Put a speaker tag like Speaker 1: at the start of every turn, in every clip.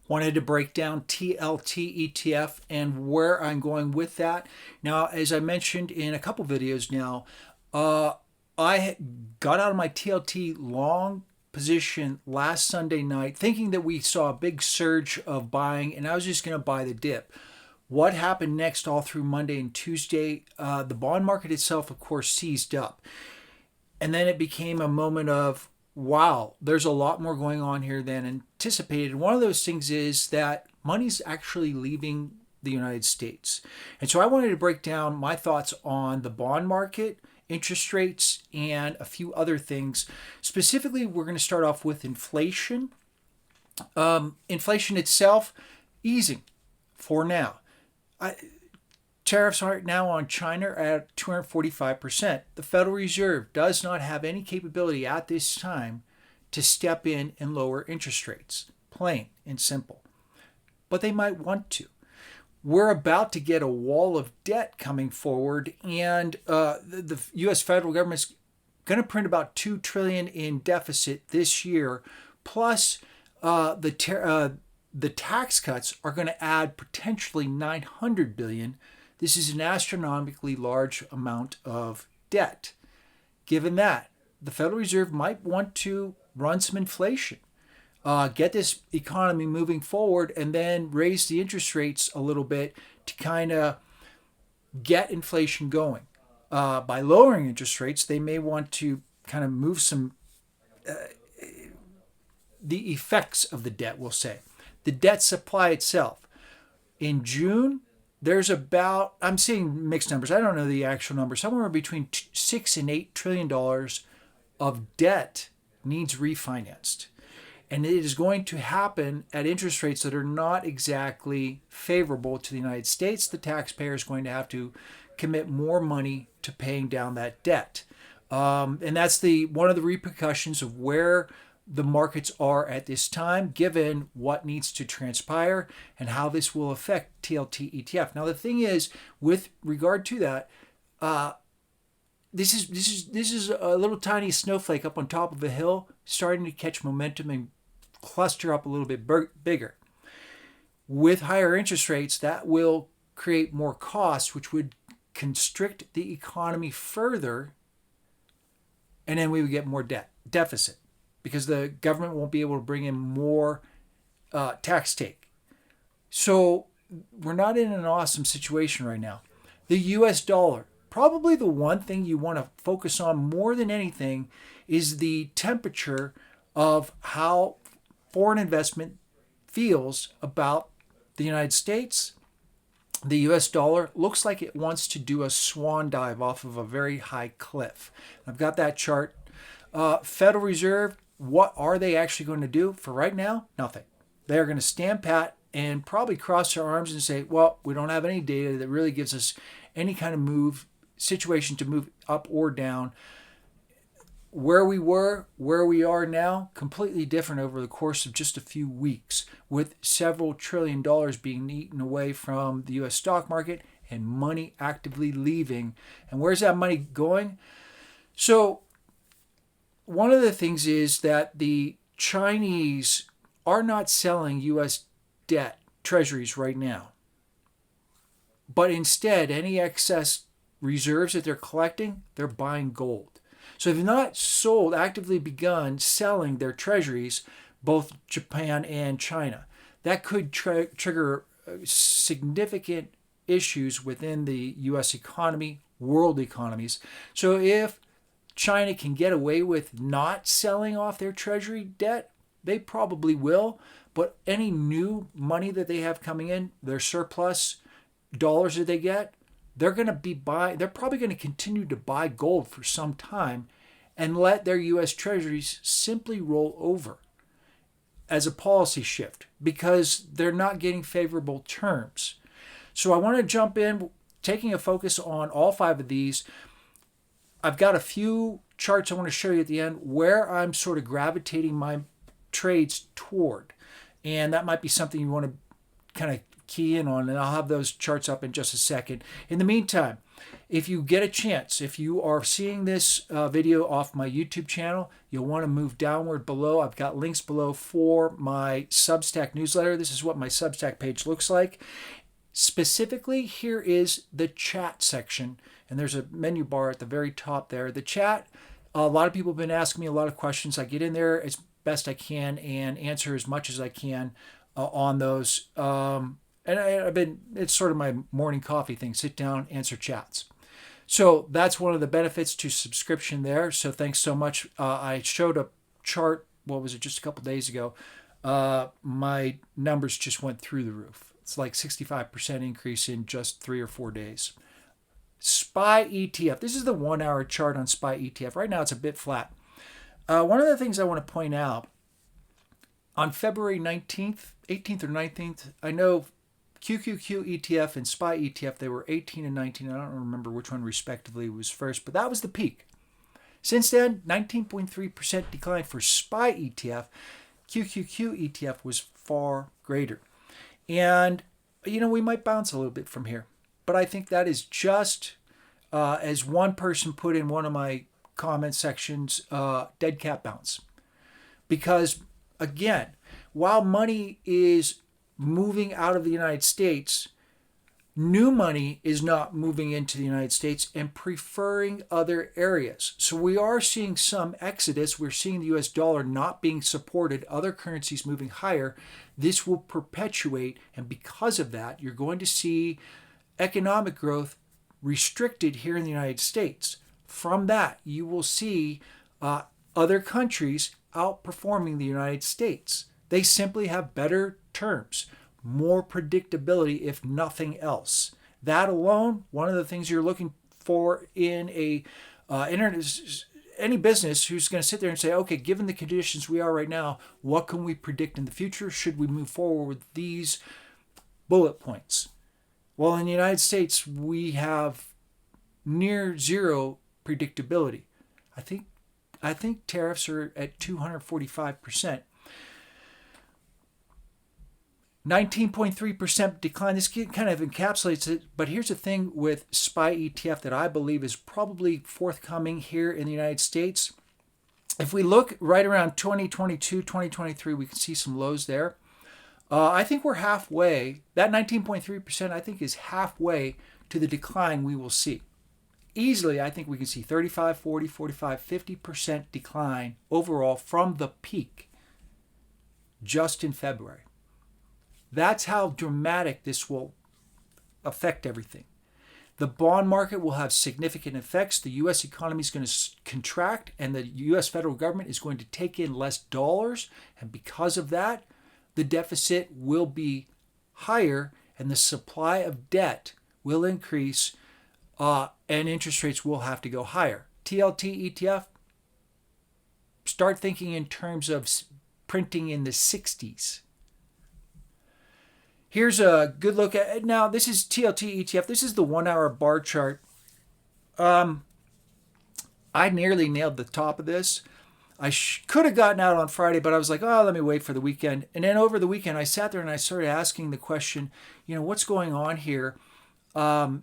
Speaker 1: Wanted to break down TLT ETF and where I'm going with that. Now, as I mentioned in a couple videos now, I got out of my TLT long position last Sunday night thinking that we saw a big surge of buying and I was just going to buy the dip. What happened next all through Monday and Tuesday? The bond market itself, of course, seized up. And then it became a moment of, wow, there's a lot more going on here than anticipated. And one of those things is that money's actually leaving the United States. And so I wanted to break down my thoughts on the bond market, interest rates, and a few other things. Specifically, we're going to start off with inflation. Inflation itself, easing for now. Tariffs are now on China at 245%. The Federal Reserve does not have any capability at this time to step in and lower interest rates, plain and simple. But they might want to. We're about to get a wall of debt coming forward, and the U.S. federal government's going to print about $2 trillion in deficit this year, plus the tax cuts are going to add potentially $900 billion. This is an astronomically large amount of debt. Given that, the Federal Reserve might want to run some inflation, get this economy moving forward, and then raise the interest rates a little bit to kind of get inflation going. By lowering interest rates, they may want to kind of move some the effects of the debt, we'll say. The debt supply itself. In June, there's about, I'm seeing mixed numbers, I don't know the actual number, somewhere between $6 and $8 trillion of debt needs refinanced. And it is going to happen at interest rates that are not exactly favorable to the United States. The taxpayer is going to have to commit more money to paying down that debt. And that's one of the repercussions of where the markets are at this time, given what needs to transpire and how this will affect TLT ETF. Now, the thing is, with regard to that, this is a little tiny snowflake up on top of a hill, starting to catch momentum and cluster up a little bit bigger. With higher interest rates, that will create more costs, which would constrict the economy further, and then we would get more deficit, because the government won't be able to bring in more tax take. So we're not in an awesome situation right now. The US dollar, probably the one thing you want to focus on more than anything is the temperature of how foreign investment feels about the United States. The US dollar looks like it wants to do a swan dive off of a very high cliff. I've got that chart. Federal Reserve, what are they actually going to do? For right now, nothing. They're going to stand pat and probably cross their arms and say, well, we don't have any data that really gives us any kind of situation to move up or down. Where we were, where we are now, completely different over the course of just a few weeks, with several $1 trillion being eaten away from the U.S. stock market and money actively leaving. And where's that money going? So one of the things is that the Chinese are not selling U.S. debt, Treasuries right now. But instead, any excess reserves that they're collecting, they're buying gold. So they've not actively begun selling their treasuries, both Japan and China. That could trigger significant issues within the U.S. economy, world economies. So if China can get away with not selling off their treasury debt, they probably will. But any new money that they have coming in, their surplus dollars that they get, they're going to be they're probably going to continue to buy gold for some time and let their U.S. treasuries simply roll over as a policy shift because they're not getting favorable terms. So I want to jump in, taking a focus on all five of these. I've got a few charts I want to show you at the end where I'm sort of gravitating my trades toward. And that might be something you want to kind of key in on, and I'll have those charts up in just a second. In the meantime, if you get a chance, if you are seeing this video off my YouTube channel, you'll want to move downward below. I've got links below for my Substack newsletter. This is what my Substack page looks like. Specifically, here is the chat section, and there's a menu bar at the very top there. The chat, a lot of people have been asking me a lot of questions. I get in there as best I can and answer as much as I can on those. And it's sort of my morning coffee thing, sit down, answer chats. So that's one of the benefits to subscription there. So thanks so much. I showed a chart, what was it, just a couple days ago. My numbers just went through the roof. It's like 65% increase in just 3 or 4 days. SPY ETF. This is the 1 hour chart on SPY ETF. Right now it's a bit flat. One of the things I want to point out, on February 19th, 18th or 19th, I know QQQ ETF and SPY ETF, they were 18 and 19. I don't remember which one respectively was first, but that was the peak. Since then, 19.3% decline for SPY ETF. QQQ ETF was far greater. And, we might bounce a little bit from here. But I think that is just, as one person put in one of my comment sections, dead cat bounce. Because, again, while money is moving out of the United States, new money is not moving into the United States and preferring other areas. So we are seeing some exodus. We're seeing the US dollar not being supported, other currencies moving higher. This will perpetuate, and because of that, you're going to see economic growth restricted here in the United States. From that, you will see other countries outperforming the United States. They simply have better terms, more predictability, if nothing else. That alone, one of the things you're looking for in any business who's going to sit there and say, okay, given the conditions we are right now, what can we predict in the future? Should we move forward with these bullet points? Well, in the United States, we have near zero predictability. I think tariffs are at 245%. 19.3% decline. This kind of encapsulates it. But here's the thing with SPY ETF that I believe is probably forthcoming here in the United States. If we look right around 2022, 2023, we can see some lows there. I think we're halfway. That 19.3%, I think, is halfway to the decline we will see. Easily, I think we can see 35, 40, 45, 50% decline overall from the peak just in February. That's how dramatic this will affect everything. The bond market will have significant effects. The U.S. economy is going to contract, and the U.S. federal government is going to take in less dollars. And because of that, the deficit will be higher, and the supply of debt will increase, and interest rates will have to go higher. TLT ETF, start thinking in terms of printing in the 60s. Here's a good look at it. Now, this is TLT ETF. This is the 1 hour bar chart. I nearly nailed the top of this. I could have gotten out on Friday, but I was like, oh, let me wait for the weekend. And then over the weekend, I sat there and I started asking the question, what's going on here? And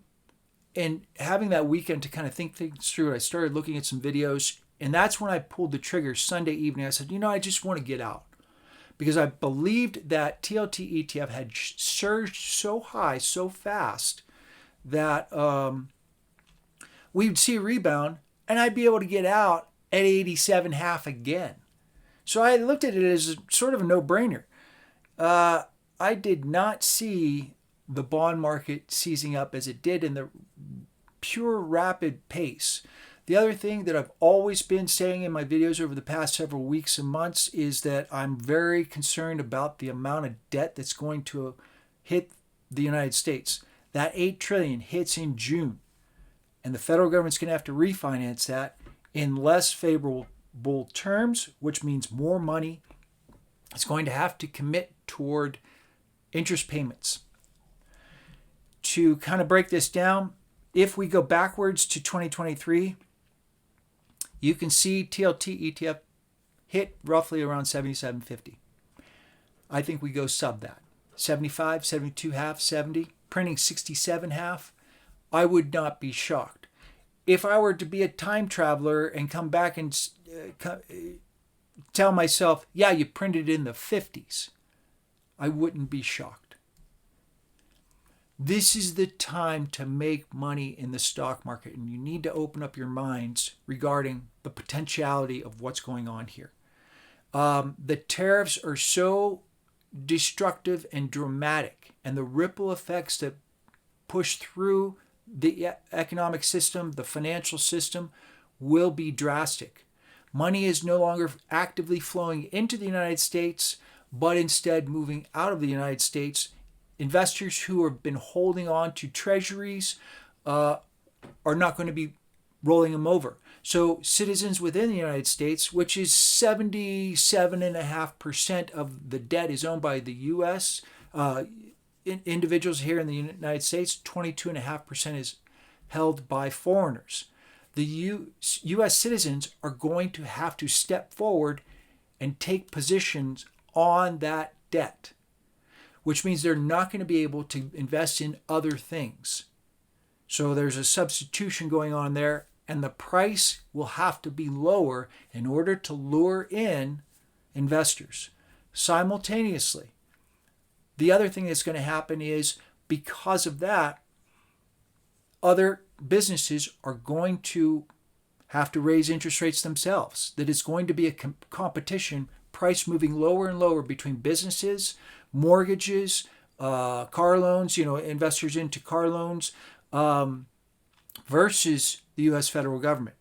Speaker 1: having that weekend to kind of think things through, I started looking at some videos. And that's when I pulled the trigger Sunday evening. I said, I just want to get out. Because I believed that TLT ETF had surged so high, so fast, that we'd see a rebound and I'd be able to get out at 87.5 again. So I looked at it as sort of a no-brainer. I did not see the bond market seizing up as it did in the pure rapid pace. The other thing that I've always been saying in my videos over the past several weeks and months is that I'm very concerned about the amount of debt that's going to hit the United States. That $8 trillion hits in June, and the federal government's going to have to refinance that in less favorable terms, which means more money. It's going to have to commit toward interest payments. To kind of break this down, if we go backwards to 2023, you can see TLT ETF hit roughly around 77.50. I think we go sub that. 75, 72 half, 70, printing 67 half, I would not be shocked. If I were to be a time traveler and come back and tell myself, yeah, you printed in the 50s, I wouldn't be shocked. This is the time to make money in the stock market, and you need to open up your minds regarding the potentiality of what's going on here. The tariffs are so destructive and dramatic, and the ripple effects that push through the economic system, the financial system, will be drastic. Money is no longer actively flowing into the United States, but instead moving out of the United States. Investors who have been holding on to treasuries are not going to be rolling them over. So citizens within the United States, which is 77.5% of the debt is owned by the U.S., individuals here in the United States, 22.5% is held by foreigners. The U.S. citizens are going to have to step forward and take positions on that debt, which means they're not going to be able to invest in other things. So there's a substitution going on there, and the price will have to be lower in order to lure in investors. Simultaneously, the other thing that's going to happen is, because of that, other businesses are going to have to raise interest rates themselves. That it's going to be a competition, price moving lower and lower between businesses, mortgages, car loans, investors into car loans, versus the U.S. federal government.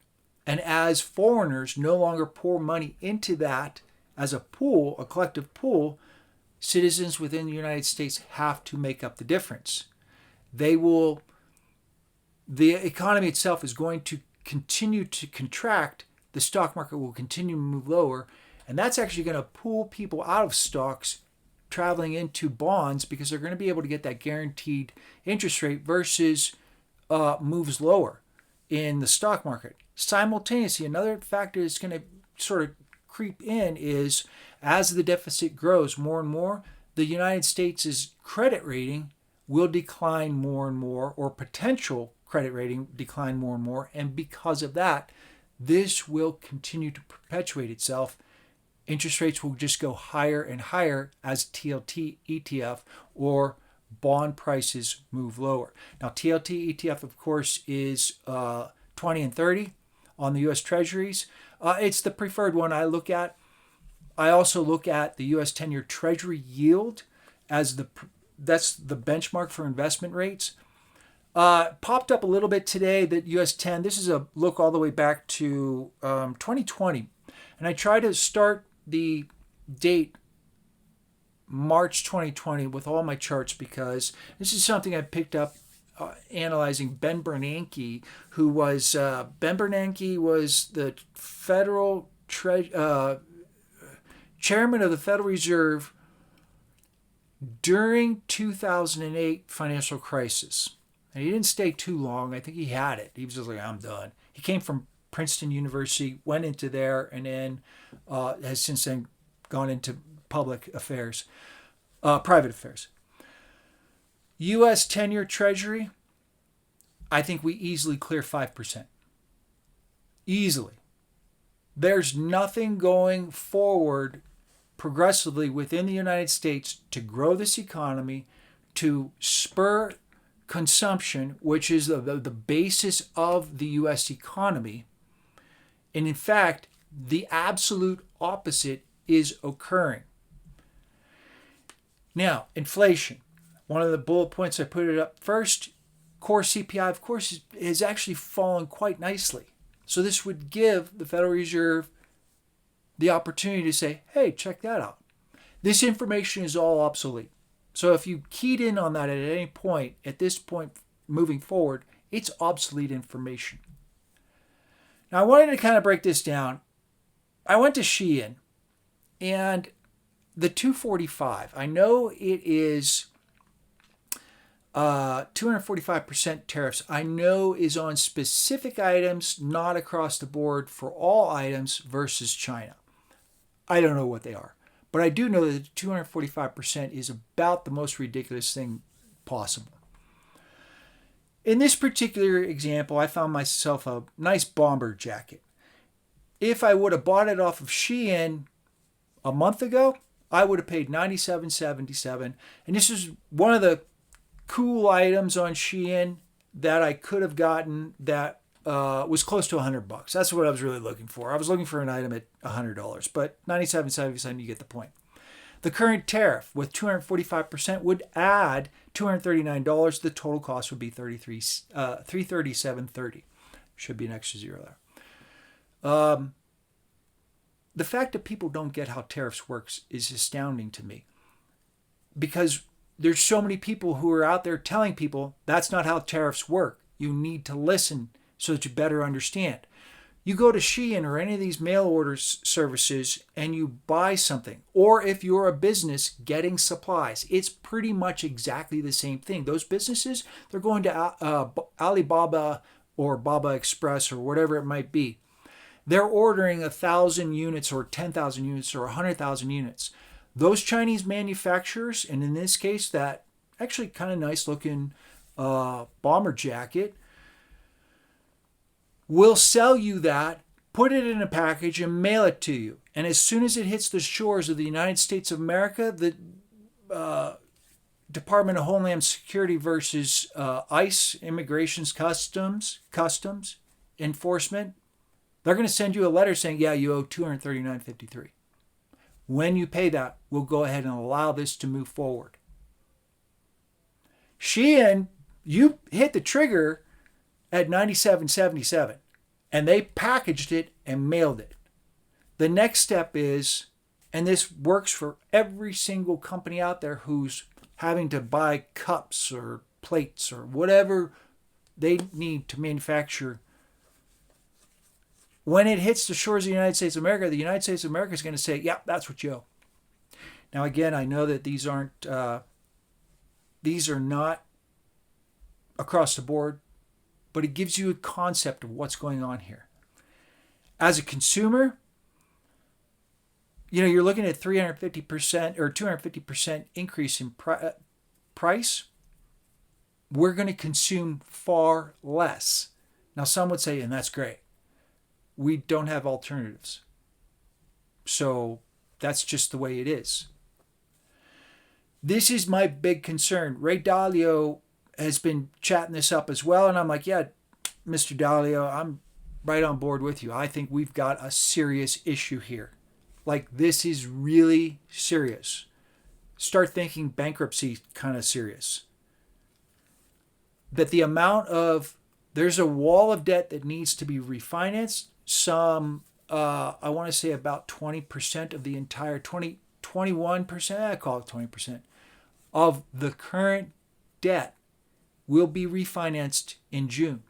Speaker 1: And as foreigners no longer pour money into that as a pool, a collective pool, citizens within the United States have to make up the difference. The economy itself is going to continue to contract. The stock market will continue to move lower. And that's actually going to pull people out of stocks traveling into bonds, because they're going to be able to get that guaranteed interest rate versus moves lower in the stock market. Simultaneously, another factor that's going to sort of creep in is, as the deficit grows more and more, the United States' credit rating will decline more and more, or potential credit rating decline more and more. And because of that, this will continue to perpetuate itself. Interest rates will just go higher and higher as TLT ETF or bond prices move lower. Now, TLT ETF, of course, is 20 and 30 on the U.S. Treasuries. It's the preferred one I look at. I also look at the U.S. 10-year Treasury yield as that's the benchmark for investment rates. Popped up a little bit today that U.S. 10, this is a look all the way back to 2020. And I try to start the date March 2020 with all my charts, because this is something I picked up analyzing Ben Bernanke, who was Ben Bernanke was the federal chairman of the Federal Reserve during 2008 financial crisis. And he didn't stay too long. I think he had it. He was just like, I'm done. He came from Princeton University, went into there, and then has since then gone into public affairs, private affairs. U.S. 10-year Treasury, I think we easily clear 5%. Easily. There's nothing going forward progressively within the United States to grow this economy, to spur consumption, which is the basis of the U.S. economy. And in fact, the absolute opposite is occurring. Now, inflation. One of the bullet points I put it up first, core CPI, of course, has actually fallen quite nicely. So this would give the Federal Reserve the opportunity to say, hey, check that out. This information is all obsolete. So if you keyed in on that at any point, at this point moving forward, it's obsolete information. Now I wanted to kind of break this down. I went to Shein, and the 245, I know it is 245% tariffs, I know is on specific items, not across the board for all items versus China. I don't know what they are. But I do know that 245% is about the most ridiculous thing possible. In this particular example, I found myself a nice bomber jacket. If I would have bought it off of Shein a month ago, I would have paid $97.77. And this is one of the cool items on Shein that I could have gotten that was close to $100. That's what I was really looking for. I was looking for an item at $100, but $97.77, you get the point. The current tariff with 245% would add $239. The total cost would be $337.30. Should be an extra zero there. The fact that people don't get how tariffs works is astounding to me, because there's so many people who are out there telling people that's not how tariffs work. You need to listen so that you better understand. You go to Shein or any of these mail order services and you buy something, or if you're a business getting supplies, it's pretty much exactly the same thing. Those businesses, they're going to Alibaba or Baba Express or whatever it might be. They're ordering 1,000 units or 10,000 units or 100,000 units. Those Chinese manufacturers, and in this case, that actually kind of nice looking bomber jacket, will sell you that, put it in a package, and mail it to you. And as soon as it hits the shores of the United States of America, the Department of Homeland Security versus ICE, Immigrations Customs Enforcement, they're going to send you a letter saying, yeah, you owe $239.53. When you pay that, we'll go ahead and allow this to move forward. Shein, you hit the trigger at $97.77, and they packaged it and mailed it. The next step is, and this works for every single company out there who's having to buy cups or plates or whatever they need to manufacture. When it hits the shores of the United States of America, the United States of America is going to say, yeah, that's what you owe. Now, again, I know that these are not across the board, but it gives you a concept of what's going on here. As a consumer, you're looking at 350% or 250% increase in price. We're going to consume far less. Now, some would say, and that's great, we don't have alternatives. So that's just the way it is. This is my big concern. Ray Dalio has been chatting this up as well. And I'm like, yeah, Mr. Dalio, I'm right on board with you. I think we've got a serious issue here. Like, this is really serious. Start thinking bankruptcy kind of serious. That there's a wall of debt that needs to be refinanced. I want to say about 20% of the entire 21%, I call it 20%, of the current debt will be refinanced in June.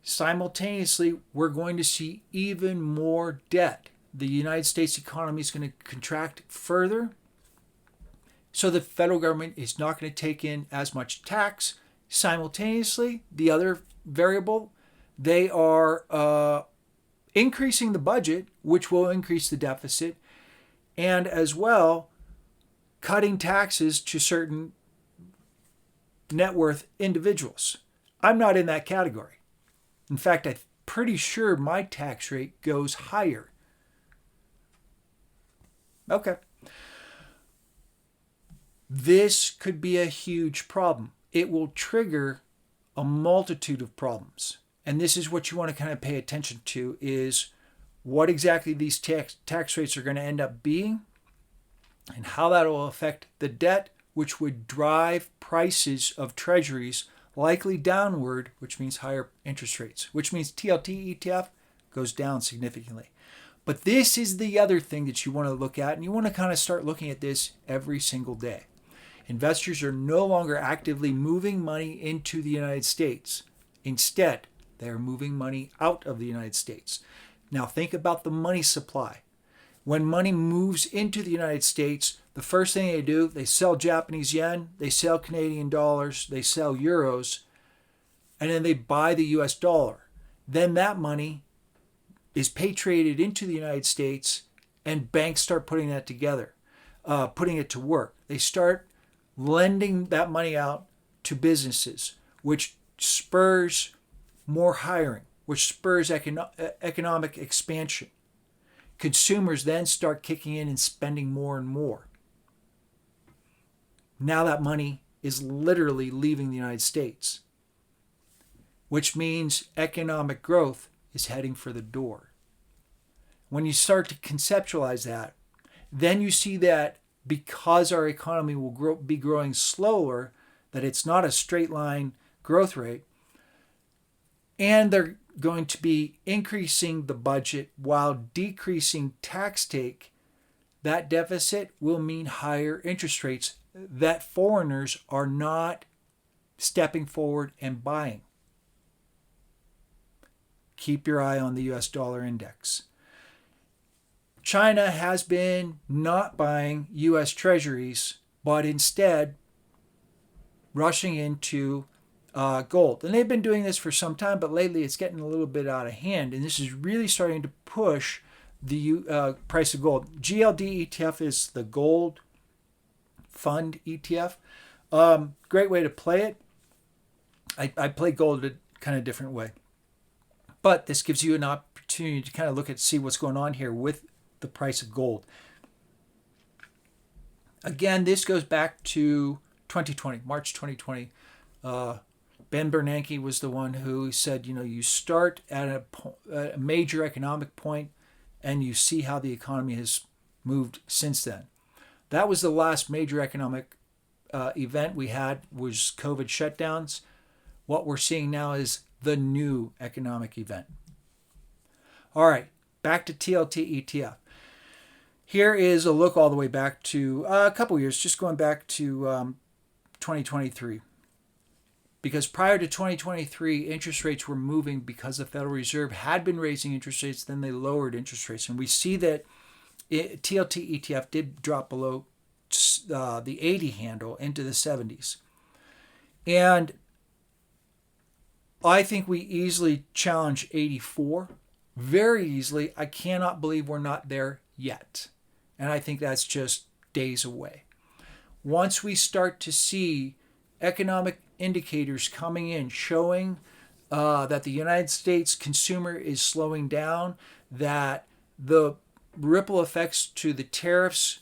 Speaker 1: Simultaneously, we're going to see even more debt. The United States economy is going to contract further. So the federal government is not going to take in as much tax. Simultaneously, the other variable, they are increasing the budget, which will increase the deficit, and as well, cutting taxes to certain net worth individuals. I'm not in that category. In fact, I'm pretty sure my tax rate goes higher. Okay. This could be a huge problem. It will trigger a multitude of problems. And this is what you want to kind of pay attention to, is what exactly these tax rates are going to end up being and how that will affect the debt, which would drive prices of treasuries likely downward, which means higher interest rates, which means TLT ETF goes down significantly. But this is the other thing that you want to look at, and you want to kind of start looking at this every single day. Investors are no longer actively moving money into the United States. Instead, they are moving money out of the United States. Now think about the money supply. When money moves into the United States, the first thing they do, they sell Japanese yen, they sell Canadian dollars, they sell euros, and then they buy the US dollar. Then that money is patriated into the United States, and banks start putting that together, putting it to work. They start lending that money out to businesses, which spurs more hiring, which spurs economic expansion. Consumers then start kicking in and spending more and more. Now that money is literally leaving the United States, which means economic growth is heading for the door. When you start to conceptualize that, then you see that because our economy will be growing slower, that it's not a straight line growth rate, and they're going to be increasing the budget while decreasing tax take, that deficit will mean higher interest rates that foreigners are not stepping forward and buying. Keep your eye on the US dollar index. China has been not buying US Treasuries, but instead rushing into gold. And they've been doing this for some time, but lately it's getting a little bit out of hand. And this is really starting to push the price of gold. GLD ETF is the gold fund ETF. Great way to play it. I play gold a kind of different way. But this gives you an opportunity to kind of look at, see what's going on here with the price of gold. Again, this goes back to 2020, March 2020. Ben Bernanke was the one who said, you start at a major economic point and you see how the economy has moved since then. That was the last major economic event we had, was COVID shutdowns. What we're seeing now is the new economic event. All right, back to TLT ETF. Here is a look all the way back to a couple years, just going back to 2023. Because prior to 2023, interest rates were moving because the Federal Reserve had been raising interest rates, then they lowered interest rates. And we see that TLT ETF did drop below the 80 handle into the 70s. And I think we easily challenge 84, very easily. I cannot believe we're not there yet. And I think that's just days away. Once we start to see economic indicators coming in showing that the United States consumer is slowing down, that the ripple effects to the tariffs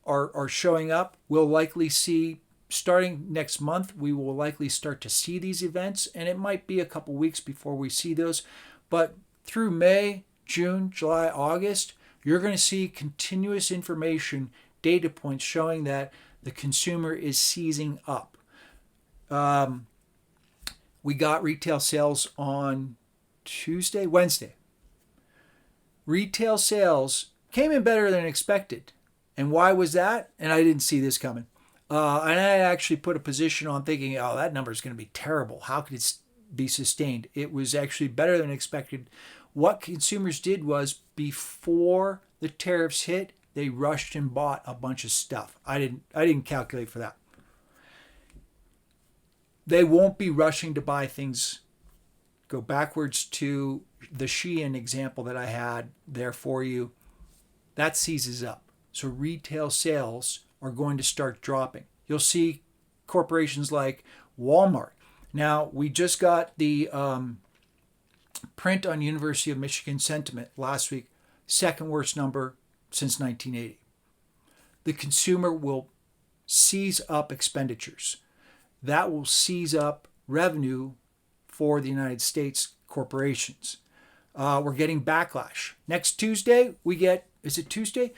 Speaker 1: are showing up, we'll likely see, starting next month, we will likely start to see these events, and it might be a couple weeks before we see those. But through May, June, July, August, you're going to see continuous information, data points showing that the consumer is seizing up. We got retail sales on Wednesday. Retail sales came in better than expected. And why was that? And I didn't see this coming. And I actually put a position on thinking, oh, that number is going to be terrible. How could it be sustained? It was actually better than expected. What consumers did was, before the tariffs hit, they rushed and bought a bunch of stuff. I didn't calculate for that. They won't be rushing to buy things. Go backwards to the Shein example that I had there for you. That seizes up. So retail sales are going to start dropping. You'll see corporations like Walmart. Now, we just got the print on University of Michigan sentiment last week, second worst number since 1980. The consumer will seize up expenditures. That will seize up revenue for the United States corporations. We're getting backlash. Next Tuesday, is it Tuesday?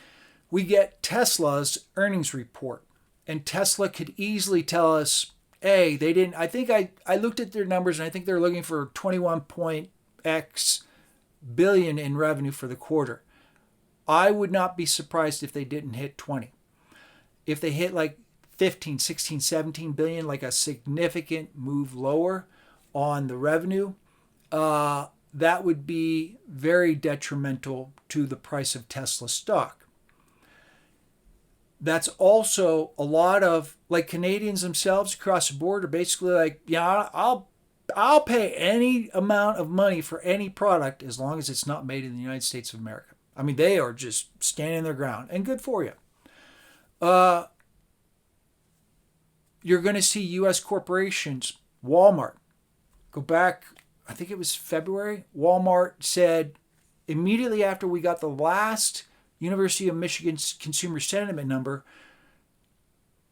Speaker 1: We get Tesla's earnings report. And Tesla could easily tell us, hey, they didn't, I think I looked at their numbers, and I think they're looking for 21.x billion in revenue for the quarter. I would not be surprised if they didn't hit 20. If they hit like 15, 16, 17 billion, like a significant move lower on the revenue, that would be very detrimental to the price of Tesla stock. That's also a lot of, like, Canadians themselves across the board are basically like, yeah, I'll pay any amount of money for any product as long as it's not made in the United States of America. I mean, they are just standing their ground, and good for you. Uh, you're going to see U.S. corporations, Walmart, go back, I think it was February. Walmart said immediately after we got the last University of Michigan's consumer sentiment number,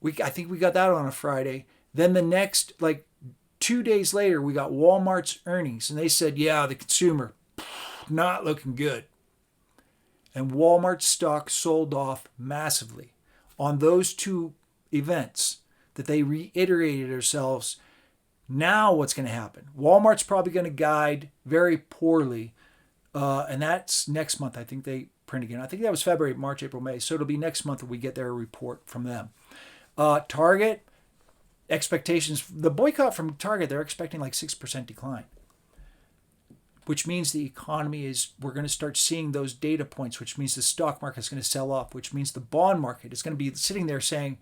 Speaker 1: I think we got that on a Friday. Then the next, like 2 days later, we got Walmart's earnings, and they said, yeah, the consumer, not looking good. And Walmart's stock sold off massively on those two events that they reiterated themselves. Now what's going to happen? Walmart's probably going to guide very poorly, and that's next month. I think they print again. I think that was February, March, April, May. So it'll be next month that we get their report from them. Target, expectations, the boycott from Target, they're expecting like 6% decline, which means the economy we're going to start seeing those data points, which means the stock market is going to sell off, which means the bond market is going to be sitting there saying,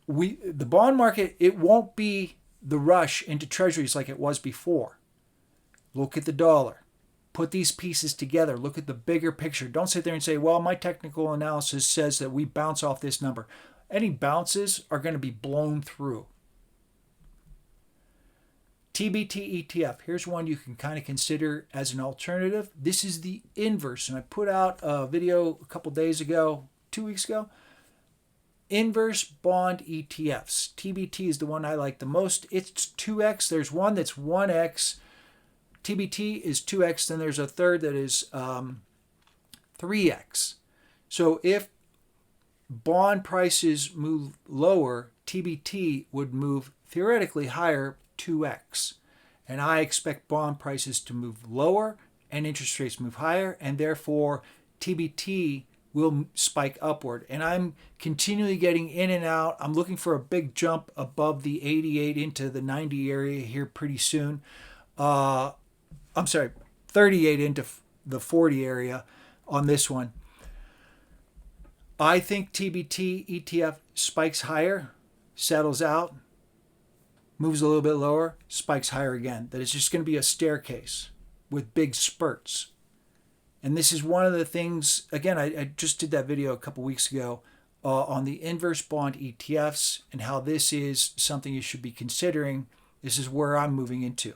Speaker 1: the bond market, it won't be the rush into treasuries like it was before. Look at the dollar. Put these pieces together. Look at the bigger picture. Don't sit there and say, well, my technical analysis says that we bounce off this number. Any bounces are going to be blown through. TBT ETF. Here's one you can kind of consider as an alternative. This is the inverse. And I put out a video a couple days ago, 2 weeks ago. Inverse bond ETFs. TBT is the one I like the most. It's 2x. There's one that's 1x. TBT is 2x. Then there's a third that is 3x. So if bond prices move lower, TBT would move theoretically higher, 2x. And I expect bond prices to move lower and interest rates move higher, and therefore TBT will spike upward. And I'm continually getting in and out. I'm looking for a big jump above the 88 into the 90 area here pretty soon. 38 into the 40 area on this one. I think TBT ETF spikes higher, settles out, moves a little bit lower, spikes higher again. That it's just going to be a staircase with big spurts. And this is one of the things, again, I just did that video a couple weeks ago on the inverse bond ETFs and how this is something you should be considering. This is where I'm moving into.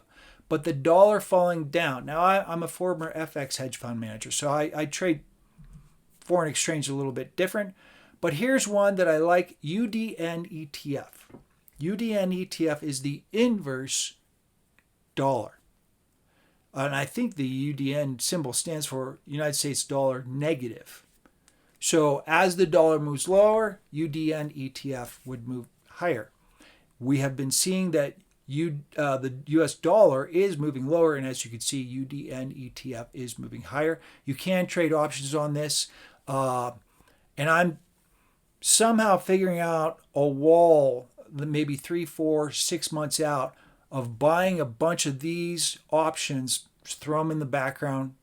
Speaker 1: But the dollar falling down. Now, I'm a former FX hedge fund manager, so I trade foreign exchange a little bit different. But here's one that I like, UDN ETF. UDN ETF is the inverse dollar. And I think the UDN symbol stands for United States dollar negative. So as the dollar moves lower, UDN ETF would move higher. We have been seeing that the US dollar is moving lower, and as you can see, UDN ETF is moving higher. You can trade options on this, and I'm somehow figuring out a wall, maybe 3, 4, 6 months out, of buying a bunch of these options, just throw them in the background,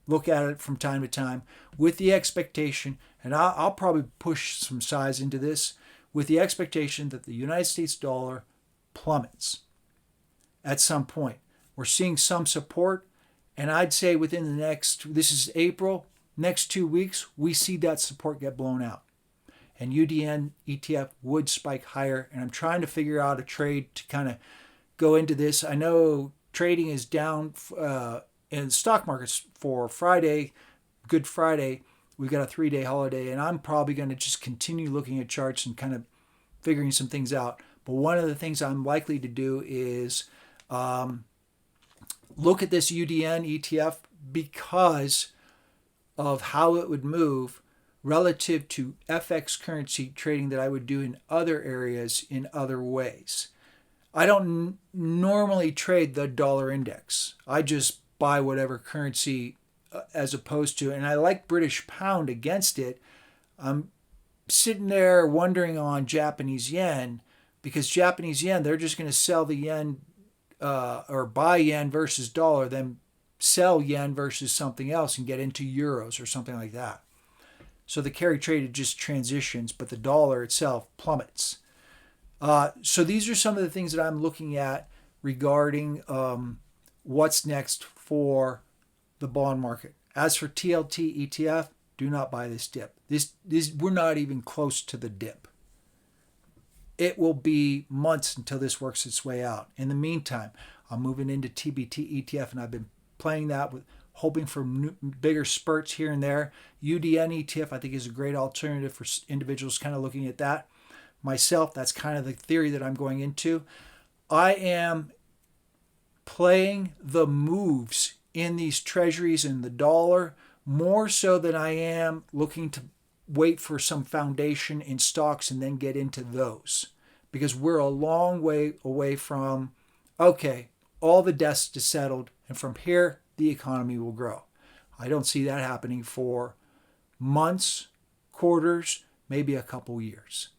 Speaker 1: look at it from time to time with the expectation, and I'll probably push some size into this, with the expectation that the United States dollar plummets at some point. We're seeing some support, and I'd say within the this is April, next 2 weeks, we see that support get blown out. And UDN ETF would spike higher, and I'm trying to figure out a trade to kind of go into this. I know trading is down in stock markets for Friday, Good Friday. We've got a 3-day holiday, and I'm probably going to just continue looking at charts and kind of figuring some things out. But one of the things I'm likely to do is look at this UDN ETF because of how it would move relative to FX currency trading that I would do in other areas in other ways. I don't normally trade the dollar index. I just buy whatever currency as opposed to, and I like British pound against it. I'm sitting there wondering on Japanese yen, because Japanese yen, they're just going to sell the yen or buy yen versus dollar, then sell yen versus something else and get into euros or something like that. So the carry trade just transitions, but the dollar itself plummets. So these are some of the things that I'm looking at regarding what's next for the bond market. As for TLT ETF, do not buy this dip. This we're not even close to the dip. It will be months until this works its way out. In the meantime, I'm moving into TBT ETF, and I've been playing that with hoping for bigger spurts here and there. UDN ETF, I think, is a great alternative for individuals kind of looking at that. Myself, that's kind of the theory that I'm going into. I am playing the moves in these treasuries and the dollar more so than I am looking to wait for some foundation in stocks and then get into those, because we're a long way away from, okay, all the dust is settled, and from here the economy will grow. I don't see that happening for months, quarters, maybe a couple years.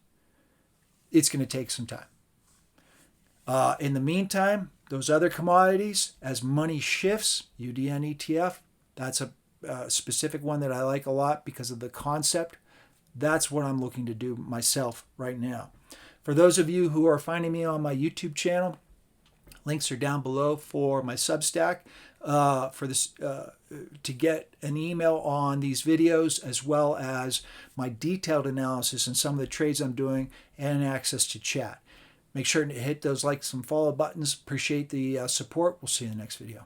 Speaker 1: It's going to take some time. In the meantime, those other commodities, as money shifts, UDN ETF, that's a specific one that I like a lot because of the concept. That's what I'm looking to do myself right now. For those of you who are finding me on my YouTube channel, links are down below for my Substack for this to get an email on these videos, as well as my detailed analysis and some of the trades I'm doing, and access to chat. Make sure to hit those likes and follow buttons. Appreciate the support. We'll see you in the next video.